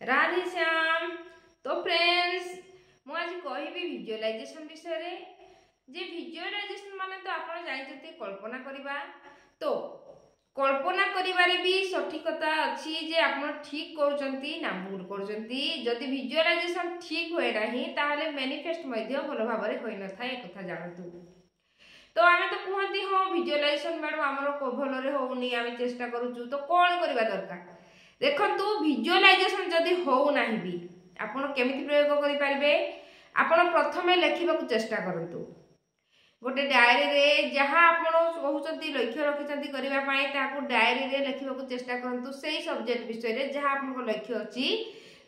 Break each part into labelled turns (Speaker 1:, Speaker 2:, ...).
Speaker 1: राधे श्याम। तो फ्रेंड्स मु आज कहबी विजुअलाइजेशन विषय जे विजुअलाइजेशन माने तो आपण जानते कल्पना करबा। तो कल्पना करिबारे भी सठिकता अछि जे आपण ठीक करचंती ना भूल करचंती। जदि विजुअलाइजेशन ठीक होय नाही ताहाले मैनिफेस्ट मध्य भलो भाबरे होय न थाए कथा जानतु। तो आमे तो कहंती हो विजुअलाइजेशन मैडम हमरो भलोरे होउनी आमे चेष्टा करूचु तो कोन करबा दरकार। देखंतु विजुअलाइजेशन जदि हो नाही भी आपण केमिति प्रयोग करि पारिबे। आपण प्रथमे लेखिबाकू चेष्टा करंतु गोटे डायरी रे जहाँ आपण कहउचंती लक्ष्य रखिचंती करिबा पई ताकू डायरी रे लेखिबाकू चेष्टा करंतु सेही सब्जेक्ट विषय रे जहाँ आपनको लक्ष्य अछि।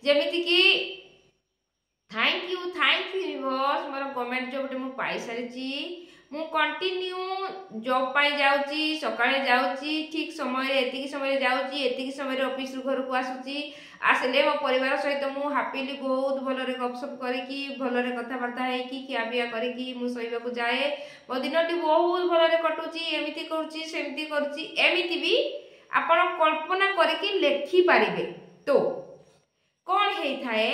Speaker 1: जेमिति कि thank you universe more comment जो गोटे मु पाई सारिची मु कंटिन्यू जॉब पाई जाउची सकाळे जाउची ठीक समय रे एतिकी समय रे जाउची एतिकी समय रे ऑफिस घर को आसुची आसले मो परिवार सहित मु हैप्पीली बहुत भलरे गपसप करिकी भलरे कथा बार्ता हेकी खिया पिया करिकी मु सोइबा को जाए मो दिनटी बहुत भलरे कटुची एमिति करूची सेमिति करूची एमिति भी आपण कल्पना करिकी लेखि पारिबे। तो कोन हेई थाए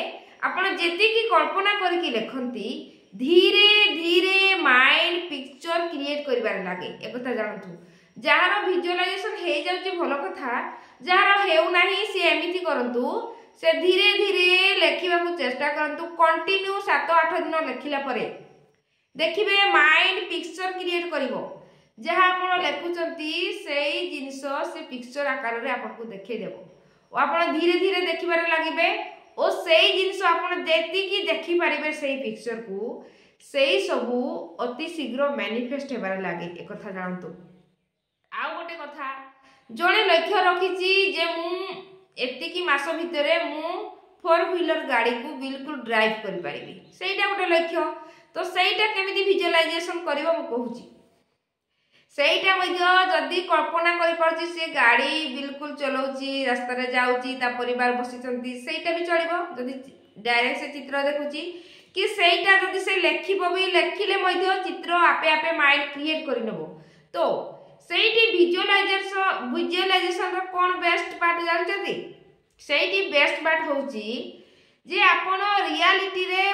Speaker 1: आपण जेतिकी कल्पना करिकी लेखंती धीरे धीरे माइंड पिक्चर क्रिएट करिबार लागे। एक कथा जानतु जहार विजुअलाइजेशन हे जाउची भलो कथा जहार हेउ नाही से एमिति करंतु से धीरे धीरे लेखिबाकू चेष्टा करंतु कंटिन्यू 7-8 दिन लेखिला परे देखिबे माइंड पिक्चर क्रिएट करिवो जहा आपण लेखुचंती सेही जिंस से पिक्चर आकार रे आपन को देखै देबो ओ आपण धीरे धीरे देखिबारे लागिबे ओ सेही जिंस आपण जेतिकी देखि पारिबे सेही पिक्चर को सेही सबु अति शीघ्र मैनिफेस्ट हेबार लागे। एक कथा जानतु आ गोटे कथा जणे लक्ष्य रखिची जे मु एतिकी मास भितरे मु 4 व्हीलर गाड़ी को बिल्कुल ड्राइव करि पारिबी सेहीटा गोटे लक्ष्य। तो सेहीटा केमिति विजुअलाइजेशन करबो मु कहूची सेहीटा मध्य जदि कल्पना करि परछि से गाड़ी बिल्कुल चलाउची रास्ता रे जाउची ता परिवार बसिचंती सेहीटा भी चलिबो। जदि डायरेक्ट से चित्र देखुची कि सेहीटा जदि से लेखिबो भी लेखिले मध्य चित्र आपे आपे माइंड क्रिएट करि नबो। तो सेहीटी विजुअलाइजेशन रो कोन बेस्ट पार्ट जानचती सेहीटी बेस्ट पार्ट होउची जे आपण रियलिटी रे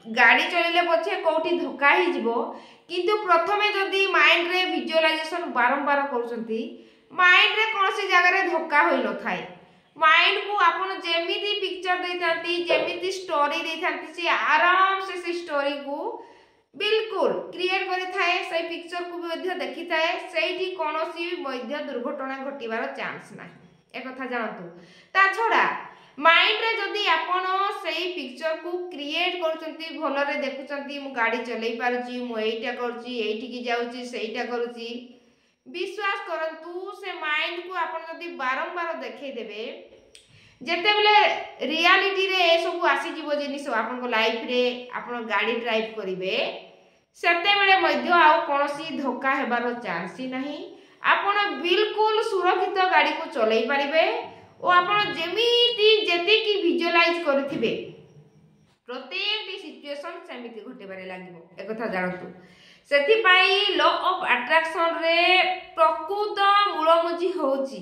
Speaker 1: गाड़ी चलिले पछे कोठी धक्का ही जिवो किंतु प्रथमे जदि माइंड रे विजुअलाइजेशन बारंबार करूचंती माइंड रे कोनसी जगह रे धक्का होई न थाए माइंड को आपण जेमिति पिक्चर देथांती जेमिति स्टोरी देथांती से आराम से स्टोरी को बिल्कुल क्रिएट करि थाए से पिक्चर को मध्य देखि थाए सेठी कोनसी मध्य दुर्घटना घटिबार चांस नाही। एक कथा जानतु ता छोड़ा माइंड रे जदि आपण सेही पिक्चर को क्रिएट करचंती भलरे देखुचंती मु गाड़ी चलै पारुची मु एइटा करची एइठी की जाउची सेइटा करूची विश्वास करंतु से माइंड को आपण जदि बारंबार देखै देबे जेते बेले रियलिटी रे ए सब आसी जीवो जिनिस आपण को लाइफ रे आपण गाड़ी ड्राइव करिवे सेते बेले मध्य आ कोनोसी धोखा हेबार चांस ही नाही। आपण बिल्कुल सुरक्षित गाड़ी को चलै पारिबे ओ आपण जेमिति जेतिकी विजुअलाइज करथिबे प्रत्येक सिचुएशन सेमिति घटेबारे लागिवो। एक कथा जानतु सेति पई लॉ ऑफ अट्रैक्शन रे प्रकृत मूलमुजी होउची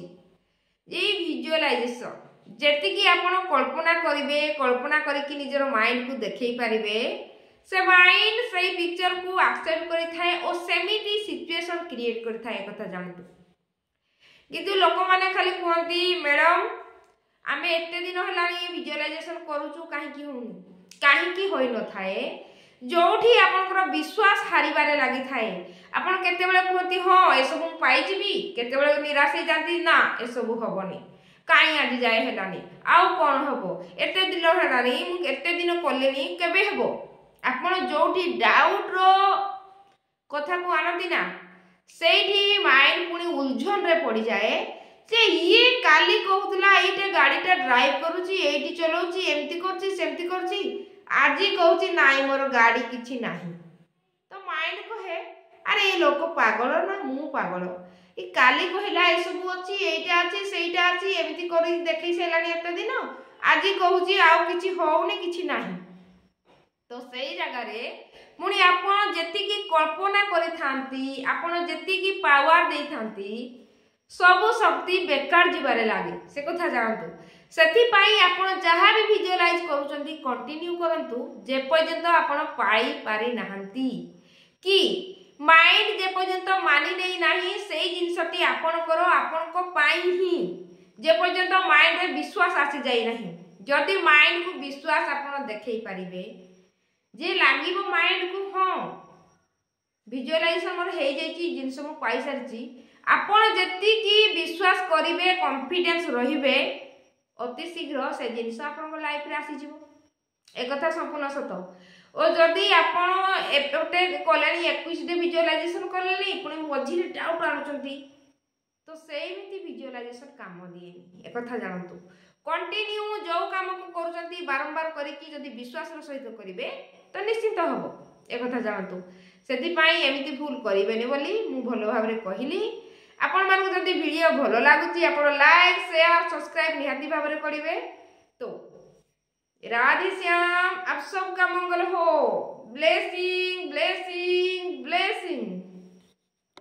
Speaker 1: ए विजुअलाइजेशन जेतिकी आपण कल्पना करिवे कल्पना करिकि निजर माइंड को देखै पारिबे से माइंड सही पिक्चर को एक्सेप्ट करि थाए ओ सेमिति सिचुएशन क्रिएट करि थाए। एक कथा जानतु किंतु लोक माने खाली कहंती मैडम आमे एते दिन हलानी विजुअलाइजेशन करूचु काहे की होई न थाए जोठी आपनकर विश्वास हारिबारे लागि थाए आपण केते बेले कहंती हां ए सब पाई जिबी केते बेले निराश हो जांती ना ए सब होबनी काई आज जाय हलानी आउ कोन हबो एते दिन हलानी मु केते दिन कलेनी केबे हबो आपण जोठी डाउट रो कथा को आनती ना सेठी माइंड पुनी उलझन रे पड़ी जाए जे ये काली कहउतला एइटे गाड़ीटा ड्राइव करूची एइटी चलाउची एमती करची सेमती करची आजी कहउची नाई मोर गाड़ी किछि नाही। तो माइंड कहे अरे ए लोक पागल ना मु पागल ई काली कहिला ए सब अछि एइटा अछि सेइटा अछि एमती करी देखै सेलानी एते दिन आजी कहउची आउ किछि होउनी किछि नाही। तो सेही जगह रे मुनी आपण जेतिकी कल्पना करिथांती आपण जेतिकी पावर देथांती सबु शक्ति बेकार जिबारे लागे। से कथा जानतु ସେଥିପାଇଁ ଆପଣ ଯାହା ବି ଭିଜୁଆଲାଇଜ କରୁଛନ୍ତି କଣ୍ଟିନ୍ୟू କରନ୍ତୁ ଯେ ପର୍ଯ୍ୟନ୍ତ ଆପଣ ପାଇ ପାରି ନାହାନ୍ତି କି ମାଇंड जे पर्यंत मानि नहीं नाही सेई जिनसटी आपणकर आपणको पाई ही जे पर्यंत माइंड रे विश्वास आसी जाई नाही जदि माइंड को विश्वास आपण देखै परिबे जे लागिबो माइंड को हां विजुअलाइजेशन मोर हे जाई जिनस मु पाई सारची आपण जेति की विश्वास करिवे कॉन्फिडेंस रहिबे अति शीघ्र से जिनस आपण लाइफ रे आसी जिवो एक कथा संपूर्ण सत और जदि आपण एपटे कलेनी 21 डे विजुअलाइजेशन करलेनी पुणी मझिरे डाउट आनुचंती तो सेमिति विजुअलाइजेशन काम दिए एक कथा जानतु कंटिन्यू जो काम को करूचंती बारंबार करिकी जदि विश्वास रो सहित करिवे तो निश्चित हबो एक कथा जानतु सेति पई एमिति भूल करिवेनी बोली मु भलो भाबरे कहिली आपण मानको जदि वीडियो भलो लागुची आपण लाइक शेयर सब्सक्राइब निहाती भाबरे करिवे तो राधे श्याम आप सबका मंगल हो ब्लेस यू।